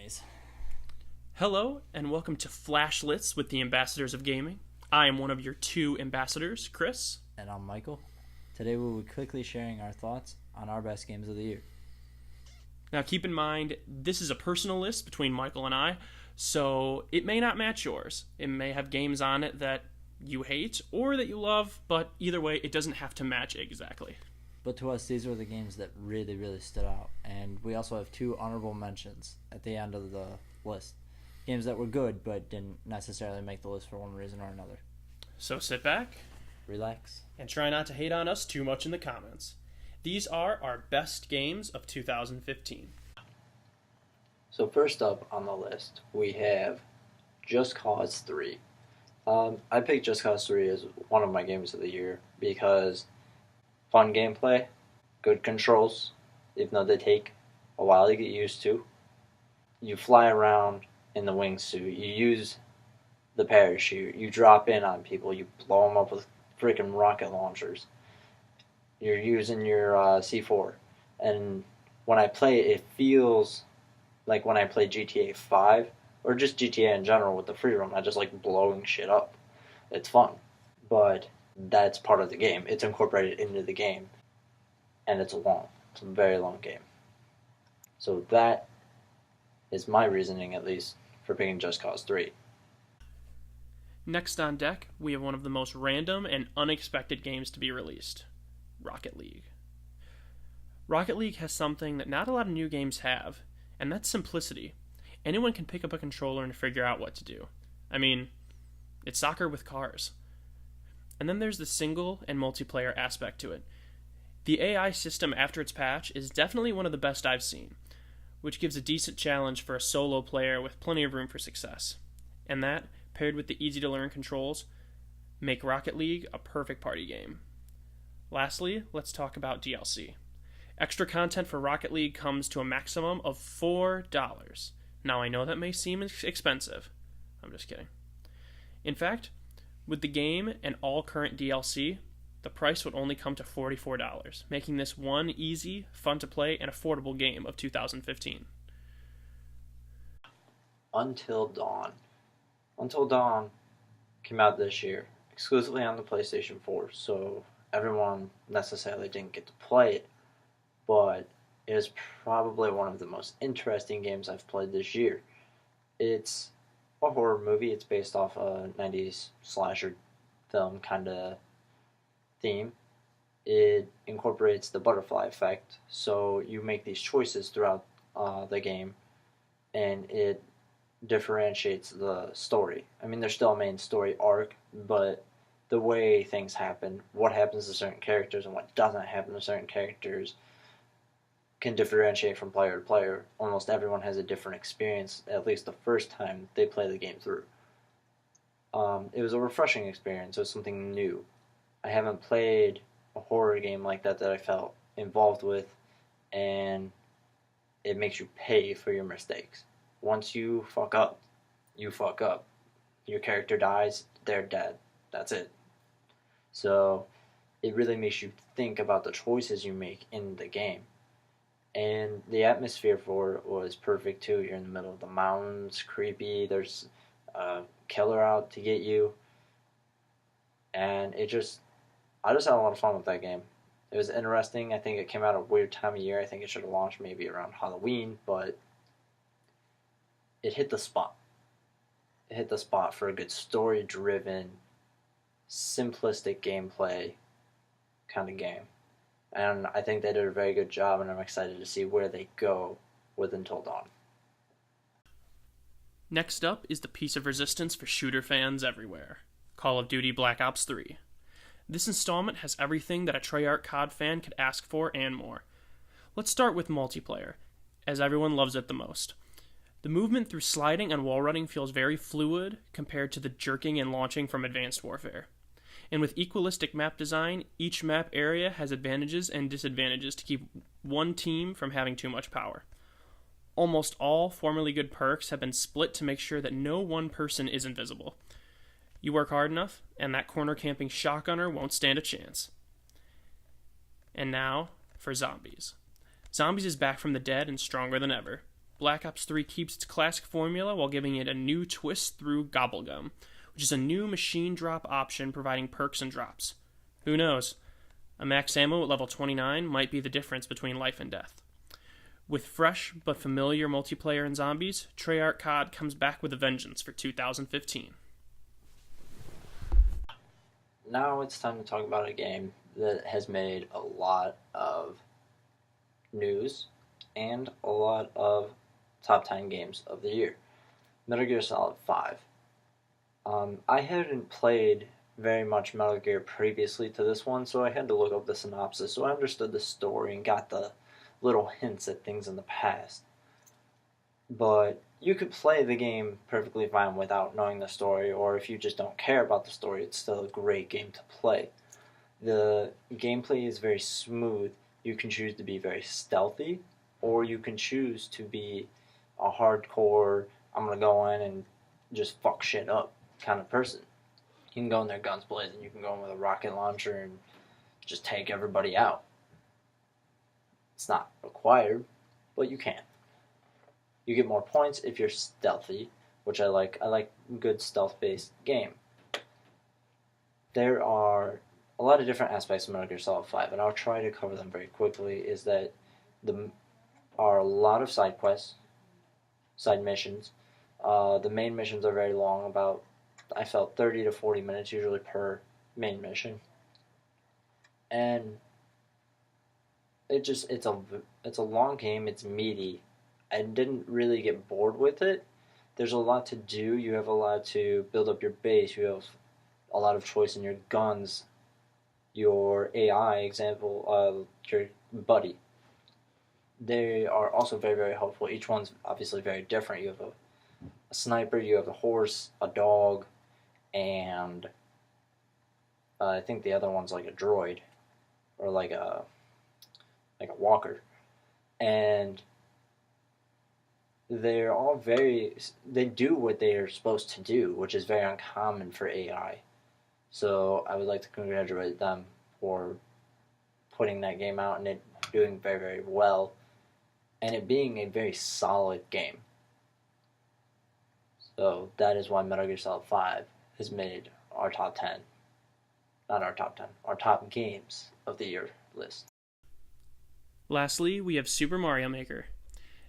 anyways. Hello, and welcome to Flashlets with the Ambassadors of Gaming. I am one of your two ambassadors, Chris. And I'm Michael. Today we will be quickly sharing our thoughts on our best games of the year. Now keep in mind, this is a personal list between Michael and I, so it may not match yours. It may have games on it that you hate or that you love, but either way, it doesn't have to match exactly. But to us, these were the games that really stood out. And we also have two honorable mentions at the end of the list. Games that were good, but didn't necessarily make the list for one reason or another. So sit back, relax, and try not to hate on us too much in the comments. These are our best games of 2015. So first up on the list, we have Just Cause 3. I picked Just Cause 3 as one of my games of the year because fun gameplay, good controls, even though they take a while to get used to. You fly around in the wingsuit, you use the parachute, you drop in on people, you blow them up with freaking rocket launchers. You're using your C4. And when I play it feels like when I play GTA 5, or just GTA in general with the free roam, I just like blowing shit up. It's fun. But that's part of the game. It's incorporated into the game. And it's a very long game. So that is my reasoning, at least, for picking Just Cause 3. Next on deck, we have one of the most random and unexpected games to be released, Rocket League. Rocket League has something that not a lot of new games have, and that's simplicity. Anyone can pick up a controller and figure out what to do. I mean, it's soccer with cars. And then there's the single and multiplayer aspect to it. The AI system after its patch is definitely one of the best I've seen, which gives a decent challenge for a solo player with plenty of room for success. And that, paired with the easy-to-learn controls, make Rocket League a perfect party game. Lastly, let's talk about DLC. Extra content for Rocket League comes to a maximum of $4. Now, I know that may seem expensive. I'm just kidding. In fact, with the game and all current DLC, the price would only come to $44, making this one easy, fun-to-play, and affordable game of 2015. Until Dawn. Until Dawn came out this year, exclusively on the PlayStation 4, so everyone necessarily didn't get to play it, but it is probably one of the most interesting games I've played this year. It's a horror movie. It's based off a 90s slasher film kind of theme. It incorporates the butterfly effect, so you make these choices throughout the game, and it differentiates the story. I mean, there's still a main story arc, but the way things happen, what happens to certain characters and what doesn't happen to certain characters, can differentiate from player to player. Almost everyone has a different experience, at least the first time they play the game through. It was a refreshing experience. It was something new. I haven't played a horror game like that I felt involved with, and it makes you pay for your mistakes. Once you fuck up, you fuck up. Your character dies, they're dead. That's it. So it really makes you think about the choices you make in the game. And the atmosphere for it was perfect too. You're in the middle of the mountains, creepy, there's a killer out to get you. And I just had a lot of fun with that game. It was interesting. I think it came out at a weird time of year. I think it should have launched maybe around Halloween, but it hit the spot. It hit the spot for a good story-driven, simplistic gameplay kind of game. And I think they did a very good job, and I'm excited to see where they go with Until Dawn. Next up is the piece of resistance for shooter fans everywhere, Call of Duty Black Ops 3. This installment has everything that a Treyarch COD fan could ask for and more. Let's start with multiplayer, as everyone loves it the most. The movement through sliding and wall running feels very fluid compared to the jerking and launching from Advanced Warfare. And with equalistic map design, each map area has advantages and disadvantages to keep one team from having too much power. Almost all formerly good perks have been split to make sure that no one person is invisible. You work hard enough, and that corner camping shotgunner won't stand a chance. And now, for Zombies. Zombies is back from the dead and stronger than ever. Black Ops 3 keeps its classic formula while giving it a new twist through Gobblegum, which is a new machine drop option providing perks and drops. Who knows? A max ammo at level 29 might be the difference between life and death. With fresh but familiar multiplayer and zombies, Treyarch COD comes back with a vengeance for 2015. Now it's time to talk about a game that has made a lot of news and a lot of top 10 games of the year. Metal Gear Solid 5. I hadn't played very much Metal Gear previously to this one, so I had to look up the synopsis, so I understood the story and got the little hints at things in the past. But you could play the game perfectly fine without knowing the story, or if you just don't care about the story, it's still a great game to play. The gameplay is very smooth. You can choose to be very stealthy, or you can choose to be a hardcore, I'm gonna go in and just fuck shit up kind of person. You can go in there guns blazing, you can go in with a rocket launcher and just take everybody out. It's not required, but you can. You get more points if you're stealthy, which I like. I like good stealth-based game. There are a lot of different aspects of Metal Gear Solid 5, and I'll try to cover them very quickly, is that there are a lot of side quests, side missions. The main missions are very long, about, I felt, 30 to 40 minutes usually per main mission. And it's a long game, it's meaty. I didn't really get bored with it. There's a lot to do. You have a lot to build up your base. You have a lot of choice in your guns, your AI, example, your buddy. They are also very, very helpful. Each one's obviously very different. You have a sniper, you have a horse, a dog, and I think the other one's like a droid, or like a walker. And they're all they do what they are supposed to do, which is very uncommon for AI. So I would like to congratulate them for putting that game out and it doing very, very well, and it being a very solid game. So that is why Metal Gear Solid 5 has made our top 10. Not our top 10, our top games of the year list. Lastly, we have Super Mario Maker.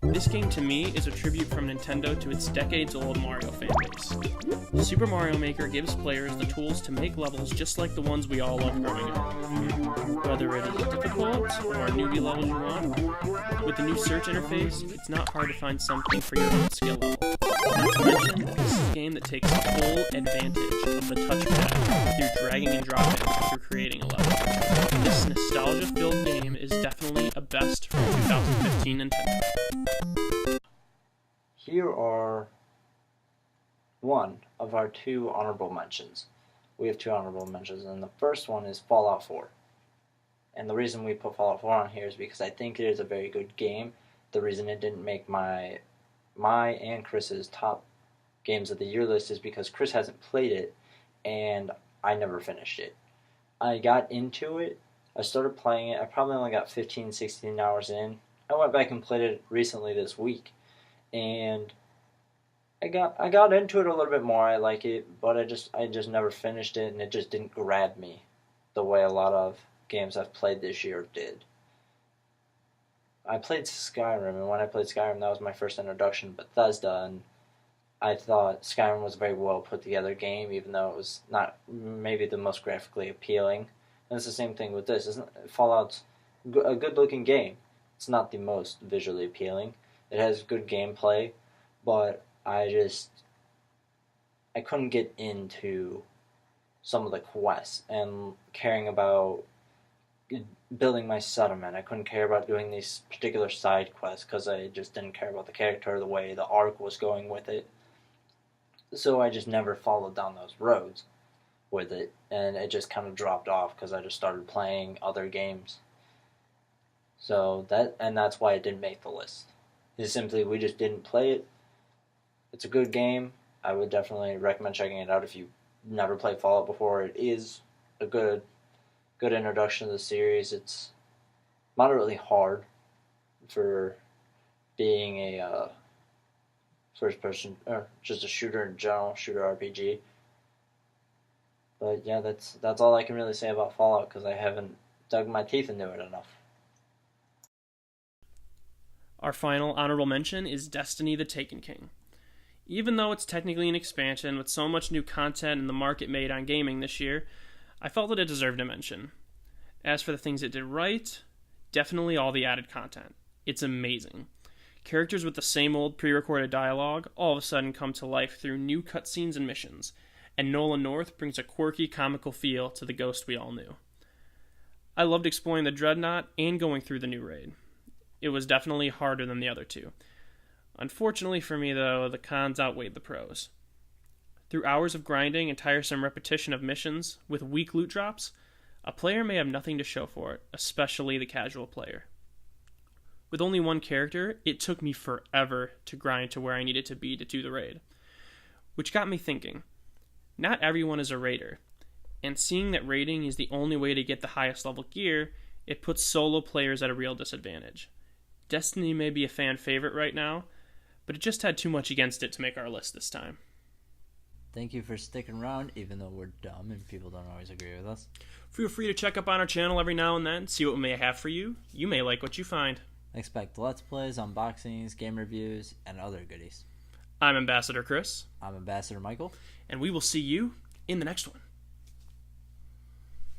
This game to me is a tribute from Nintendo to its decades-old Mario fanbase. Super Mario Maker gives players the tools to make levels just like the ones we all love growing up. Whether it is difficult or newbie levels you want, with the new search interface, it's not hard to find something for your own skill level. Not to mention, this is a game that takes full advantage of the touchpad through dragging and dropping after creating a level. This nostalgia-filled game is definitely a best from 2015 Nintendo. Here are one of our two honorable mentions. We have two honorable mentions, and the first one is Fallout 4. And the reason we put Fallout 4 on here is because I think it is a very good game. The reason it didn't make my and Chris's top games of the year list is because Chris hasn't played it, and I never finished it. I got into it, I started playing it, I probably only got 15, 16 hours in. I went back and played it recently this week, and I got into it a little bit more. I like it, but I just never finished it, and it just didn't grab me the way a lot of games I've played this year did. I played Skyrim, and when I played Skyrim, that was my first introduction to Bethesda, and I thought Skyrim was a very well put together game, even though it was not maybe the most graphically appealing. And it's the same thing with this. Fallout's a good looking game. It's not the most visually appealing. It has good gameplay, but I couldn't get into some of the quests and caring about building my settlement. I couldn't care about doing these particular side quests because I just didn't care about the character or the way the arc was going with it. So I just never followed down those roads with it, and it just kind of dropped off because I just started playing other games. So that's why it didn't make the list. It's simply we just didn't play it. It's a good game. I would definitely recommend checking it out if you've never played Fallout before. It is a good introduction to the series. It's moderately hard for being a first person or just a shooter in general, shooter RPG. But yeah, that's all I can really say about Fallout because I haven't dug my teeth into it enough. Our final honorable mention is Destiny the Taken King. Even though it's technically an expansion with so much new content and the market made on gaming this year, I felt that it deserved a mention. As for the things it did right, definitely all the added content. It's amazing. Characters with the same old pre-recorded dialogue all of a sudden come to life through new cutscenes and missions, and Nolan North brings a quirky, comical feel to the Ghost we all knew. I loved exploring the Dreadnought and going through the new raid. It was definitely harder than the other two. Unfortunately for me, though, the cons outweighed the pros. Through hours of grinding and tiresome repetition of missions with weak loot drops, a player may have nothing to show for it, especially the casual player. With only one character, it took me forever to grind to where I needed to be to do the raid. Which got me thinking, not everyone is a raider, and seeing that raiding is the only way to get the highest level gear, it puts solo players at a real disadvantage. Destiny may be a fan favorite right now, but it just had too much against it to make our list this time. Thank you for sticking around, even though we're dumb and people don't always agree with us. Feel free to check up on our channel every now and then, see what we may have for you. You may like what you find. Expect Let's Plays, unboxings, game reviews, and other goodies. I'm Ambassador Chris. I'm Ambassador Michael. And we will see you in the next one.